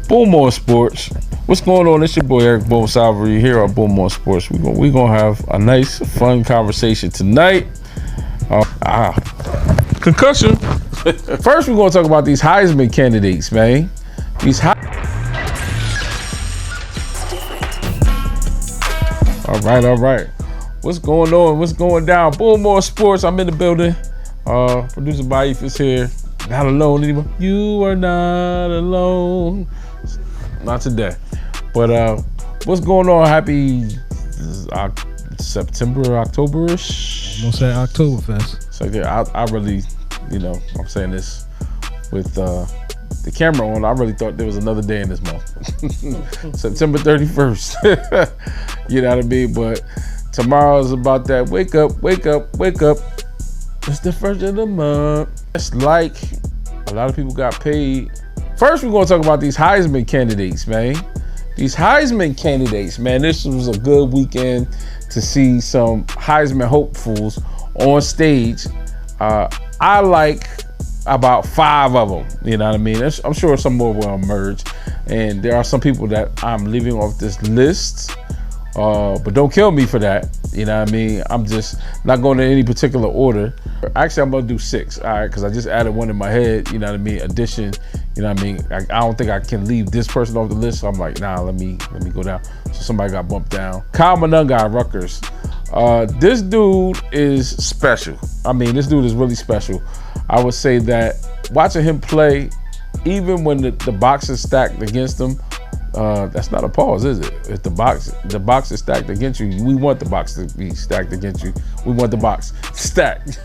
Bullmore Sports. What's going on? It's your boy Eric Bull Salvery here on Bullmore Sports. We're gonna have a nice, fun conversation tonight. Concussion. First, we're gonna talk about these Heisman candidates, man. All right. What's going on? What's going down? Bullmore Sports. I'm in the building. Producer Baif is here. Not alone anymore. You are not alone. Not today. But what's going on? Happy September, October-ish? Almost at Oktoberfest. It's like I really, I'm saying this with the camera on. I really thought there was another day in this month. September 31st. You know what I mean? But tomorrow's about that wake up. It's the first of the month. It's like a lot of people got paid. First, we're going to talk about these Heisman candidates, man. These Heisman candidates, man. This was a good weekend to see some Heisman hopefuls on stage. I like about 5 of them. You know what I mean? I'm sure some more will emerge. And there are some people that I'm leaving off this list. But don't kill me for that. You know what I mean? I'm just not going in any particular order. Actually, I'm going to do 6, all right? Because I just added one in my head, you know what I mean? Addition, you know what I mean? I don't think I can leave this person off the list. So I'm like, nah, let me go down. So somebody got bumped down. Kyle Monangai, Rutgers. This dude is special. I mean, this dude is really special. I would say that watching him play, even when the box is stacked against him, that's not a pause, is it? If the box is stacked against you, we want the box to be stacked against you. We want the box stacked,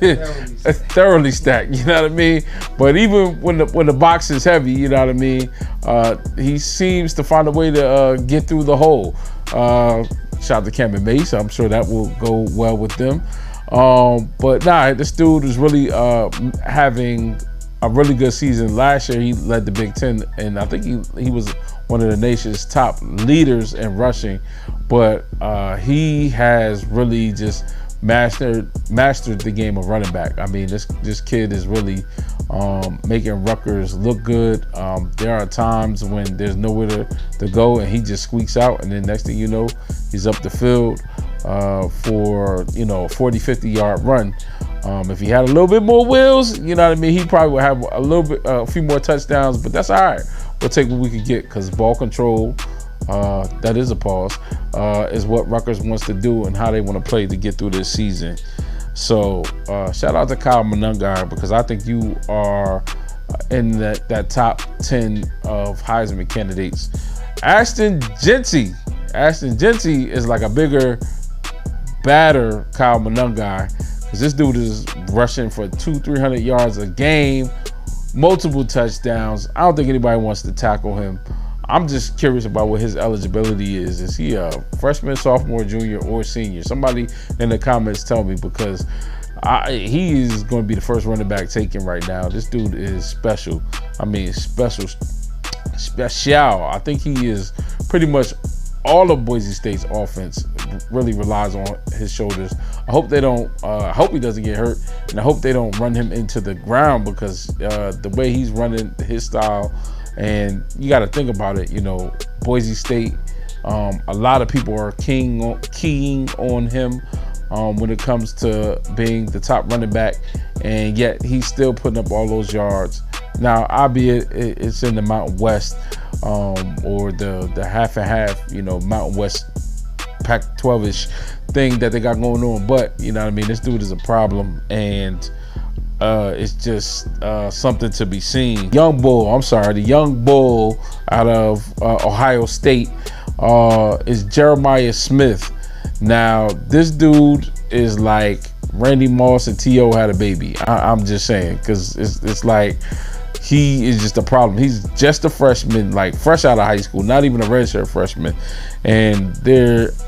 thoroughly stacked. You know what I mean? But even when the box is heavy, you know what I mean? He seems to find a way to get through the hole. Shout out to Cameron Mace. I'm sure that will go well with them. But nah, this dude is really having a really good season. Last year, he led the Big Ten, and I think he was one of the nation's top leaders in rushing. But he has really just mastered the game of running back. I mean, this kid is really making Rutgers look good. There are times when there's nowhere to go, and he just squeaks out, and then next thing you know, he's up the field for a 40, 50-yard run. If he had a little bit more wheels, you know what I mean, he probably would have a few more touchdowns, but that's all right. We'll take what we can get, because ball control, that is a pause, is what Rutgers wants to do and how they want to play to get through this season. So shout out to Kyle Monangai, because I think you are in that top 10 of Heisman candidates. Ashton Jeanty. Ashton Jeanty is like a bigger, badder Kyle Monangai, because this dude is rushing for 200-300 yards a game, multiple touchdowns. I don't think anybody wants to tackle him. I'm just curious about what his eligibility is. Is he a freshman, sophomore, junior, or senior? Somebody in the comments tell me, because he is going to be the first running back taken right now. This dude is special. I mean, special. I think he is pretty much all of Boise State's offense really relies on his shoulders. I hope they don't. I hope he doesn't get hurt, and I hope they don't run him into the ground, because the way he's running, his style, and you got to think about it. Boise State. A lot of people are keying on him when it comes to being the top running back, and yet he's still putting up all those yards. Now, albeit it's in the Mountain West, or the half and half, Mountain West Pac-12ish thing that they got going on. But you know what I mean, this dude is a problem, and it's just something to be seen. The young bull out of Ohio State is Jeremiah Smith. Now, this dude is like Randy Moss and T.O. had a baby. I'm just saying, because it's like he is just a problem. He's just a freshman, like fresh out of high school, not even a redshirt freshman. And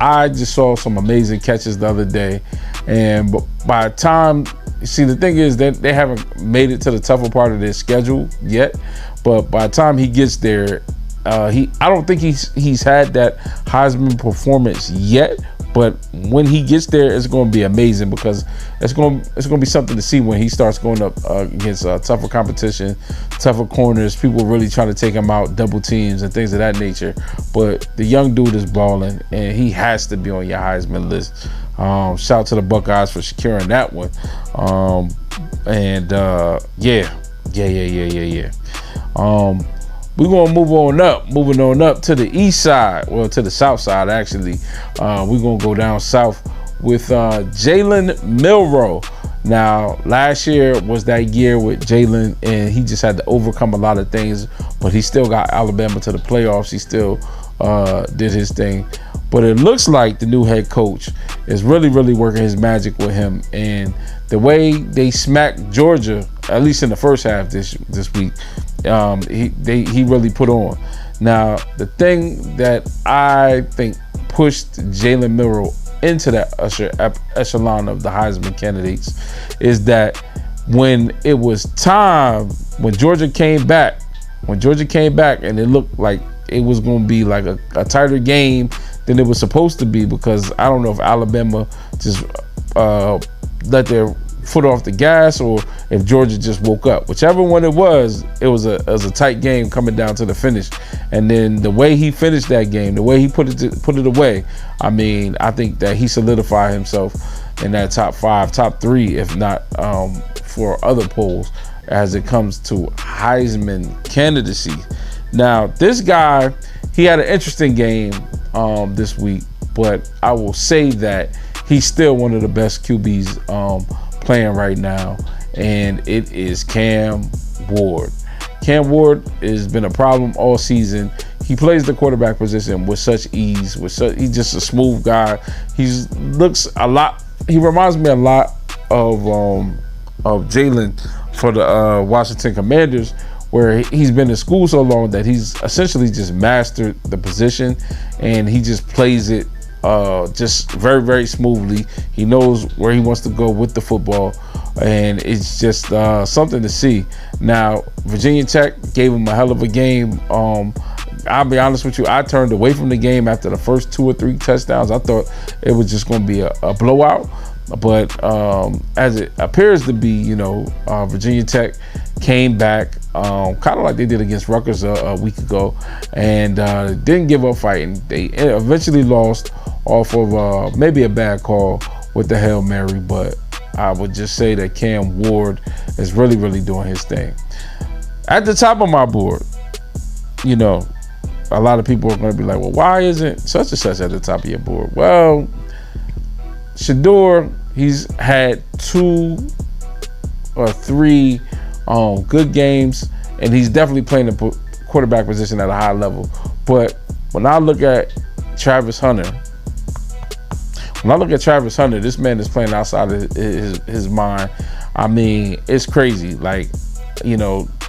I just saw some amazing catches the other day. And by the time, see, the thing is that they haven't made it to the tougher part of their schedule yet. But by the time he gets there, I don't think he's had that Heisman performance yet. But when he gets there, it's going to be amazing, because it's going to be something to see when he starts going up against tougher competition, tougher corners, people really trying to take him out, double teams and things of that nature. But the young dude is balling, and he has to be on your Heisman list. Shout out to the Buckeyes for securing that one. Yeah. We're going to moving on up to the east side, well, to the south side, actually. We're going to go down south with Jalen Milroe. Now, last year was that year with Jalen, and he just had to overcome a lot of things, but he still got Alabama to the playoffs. He still did his thing. But it looks like the new head coach is really, really working his magic with him. And the way they smacked Georgia, at least in the first half this week, he really put on. Now, the thing that I think pushed Jalen Milroe into that echelon of the Heisman candidates is that when it was time, when Georgia came back, and it looked like it was going to be like a tighter game than it was supposed to be, because I don't know if Alabama just let their foot off the gas, or if Georgia just woke up. Whichever one it was a tight game coming down to the finish. And then the way he finished that game, the way he put it away, I mean, I think that he solidified himself in that top 5, top 3, if not for other polls, as it comes to Heisman candidacy. Now, this guy, he had an interesting game this week, but I will say that he's still one of the best QBs playing right now, and it is Cam Ward. Cam Ward has been a problem all season. He plays the quarterback position with such ease. He's just a smooth guy. He reminds me a lot of Jalen for the Washington Commanders, where he's been in school so long that he's essentially just mastered the position, and he just plays it just very, very smoothly. He knows where he wants to go with the football, and it's just something to see. Now, Virginia Tech gave him a hell of a game. I'll be honest with you, I turned away from the game after the first 2 or 3 touchdowns. I thought it was just going to be a blowout, but as it appears to be, Virginia Tech came back kind of like they did against Rutgers a week ago, and didn't give up fighting. They eventually lost off of maybe a bad call with the Hail Mary, but I would just say that Cam Ward is really, really doing his thing. At the top of my board, a lot of people are going to be like, well, why isn't such and such at the top of your board? Well, Shedeur, he's had 2 or 3 good games, and he's definitely playing the quarterback position at a high level. But when I look at Travis Hunter, this man is playing outside of his mind. I mean, it's crazy. Like,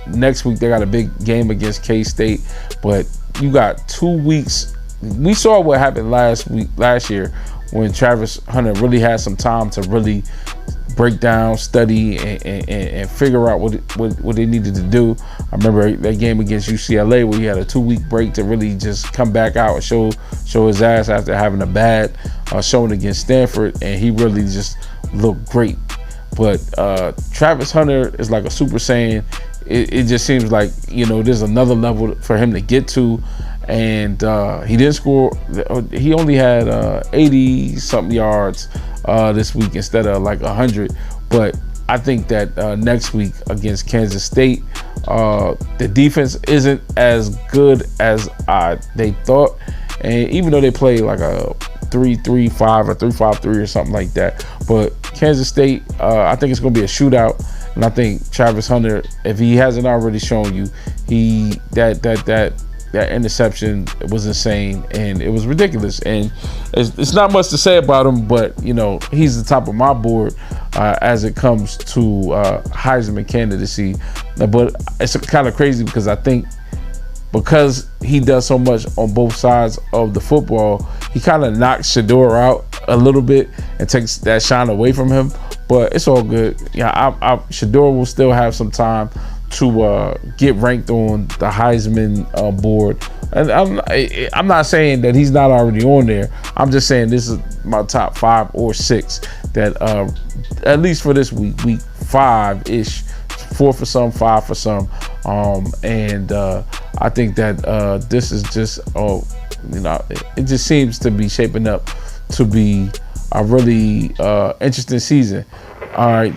next week they got a big game against K-State, but you got 2 weeks. We saw what happened last year when Travis Hunter really had some time to really break down, study, and figure out what they needed to do. I remember that game against UCLA where he had a 2-week break to really just come back out and show his ass after having a bad showing against Stanford, and he really just looked great. But Travis Hunter is like a Super Saiyan. It just seems like, there's another level for him to get to, and he didn't score. He only had 80-something yards this week instead of like 100. But I think that next week against Kansas State, the defense isn't as good as they thought. And even though they play like a 3-3-5 or 3-5-3 or something like that, but Kansas State, I think it's going to be a shootout. And I think Travis Hunter, if he hasn't already shown you, that interception was insane, and it was ridiculous. And it's not much to say about him, but he's the top of my board as it comes to Heisman candidacy. But it's kind of crazy because I think because he does so much on both sides of the football, he kind of knocks Shedeur out a little bit and takes that shine away from him. But it's all good. Yeah, Shedeur will still have some time to get ranked on the Heisman board. And I'm not saying that he's not already on there. I'm just saying this is my top 5 or 6 that at least for this week 5-ish, 4 for some, 5 for some. And I think that this is just it just seems to be shaping up to be a really interesting season. All right.